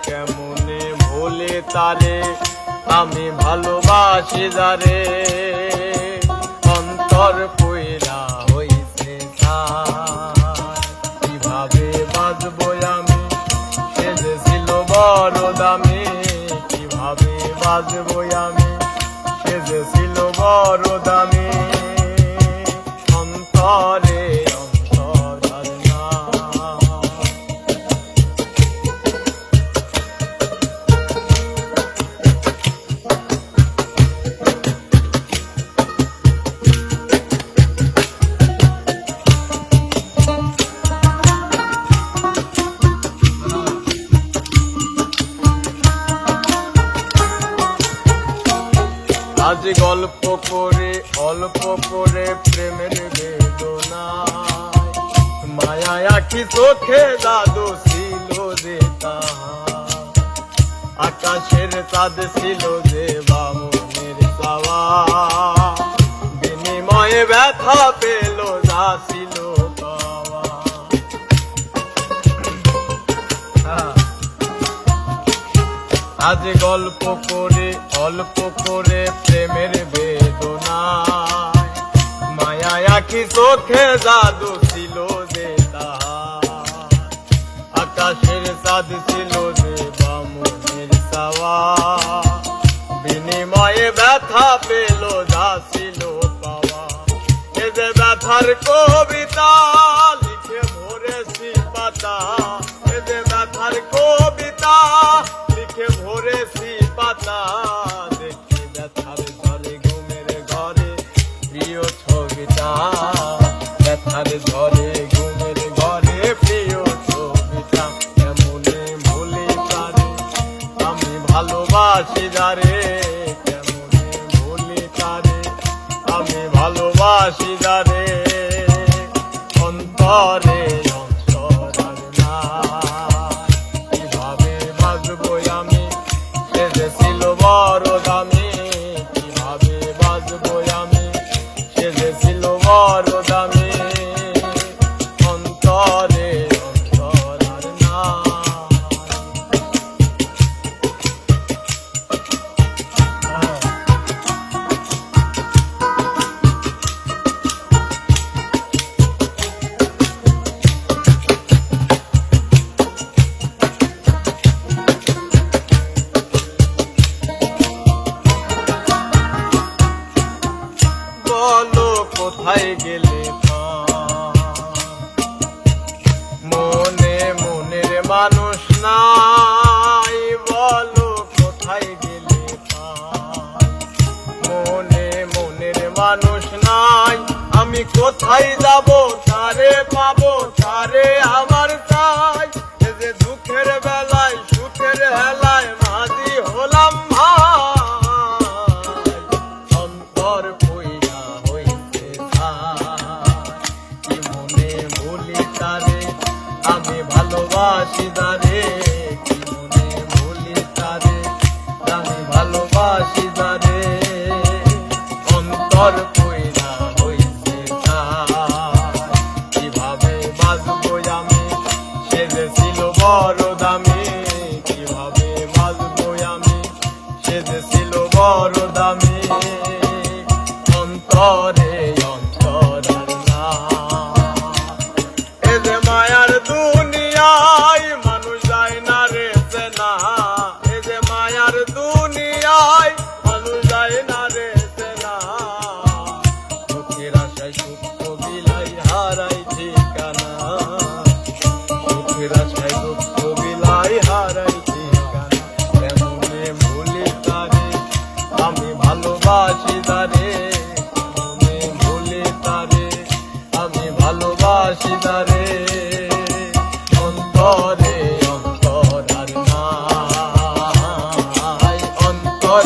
কেমনে ভুলি তারে আমি ভালোবাসি যারে অন্তর কইরা হইছে কিভাবে বাজবো আমি সে যে ছিল বড় দামি কিভাবে বাজবো আমি সে যে ছিল বড় দামি অন্তরে আজ গল্প করে অল্প করে প্রেমের বেদনা মায়া আঁখি চোখে জাদু ছিল যে আকাশের চাঁদ ছিল যে বামনের চাওয়া বিনিময়ে ব্যথা পেল যা ছিল পাওয়া আজ গল্প করে অল্প করে প্রেমের বেদনা মায়া আঁখি চোখে জাদু ছিল যে আকাশের চাঁদ ছিল যে বামনের চাওয়া বিনিময়ে ব্যথা পেল যা ছিল পাওয়া এ যে ব্যথার কবিতা লিখে ভরেছি পাতা এ যে ব্যথার কবিতা লিখে ভরেছি পাতা দেখি ব্যথার ঝরে ঘুমের ঘরে প্রিয় ছবিটা ব্যথার ঝরে ঘুমের ঘরে প্রিয় ছবিটা কেমনে ভুলি তারে আমি ভালোবাসি যারে কেমনে ভুলি তারে আমি ভালোবাসি যারে অন্তরে বড় দামি কিভাবে বাজবো আমি সে যে ছিল বড় দামি অন্তরে অন্তর আর না কোথায় গেলে মনে মনের মানুষ নাই বলো কোথায় গেলে মনে মনের মানুষ নাই আমি কোথায় যাব তারে পাবো তারে আমার চাই যে দুঃখের বেলায় সুখের হেলায় মাঝি হলাম অন্তর আমি ভালোবাসি যারে কি মনে ভুলি তারে আমি ভালোবাসি যারে অন্তর কইরা হইছে কিভাবে বাজবো আমি সে যে ছিল বড় দামি কিভাবে বাজবো আমি সে যে ছিল বড় দামি অন্তরে অন্তর না এ যে মায়ার দুনিয়ায় মানুষ যায় না রে চেনা এ যে মায়ার দুনিয়ায় মানুষ যায় না রে চেনা সুখের আশায় দুঃখ বিলাই হারাই ঠিকানা সুখের আশায় দুঃখ বিলাই হারাই ঠিকানা কেমনে ভুলি তারে আমি ভালোবাসি তারে কেমনে ভুলি তারে আমি ভালোবাসি তারে অন্তরে অন্তর আর নাই অন্তর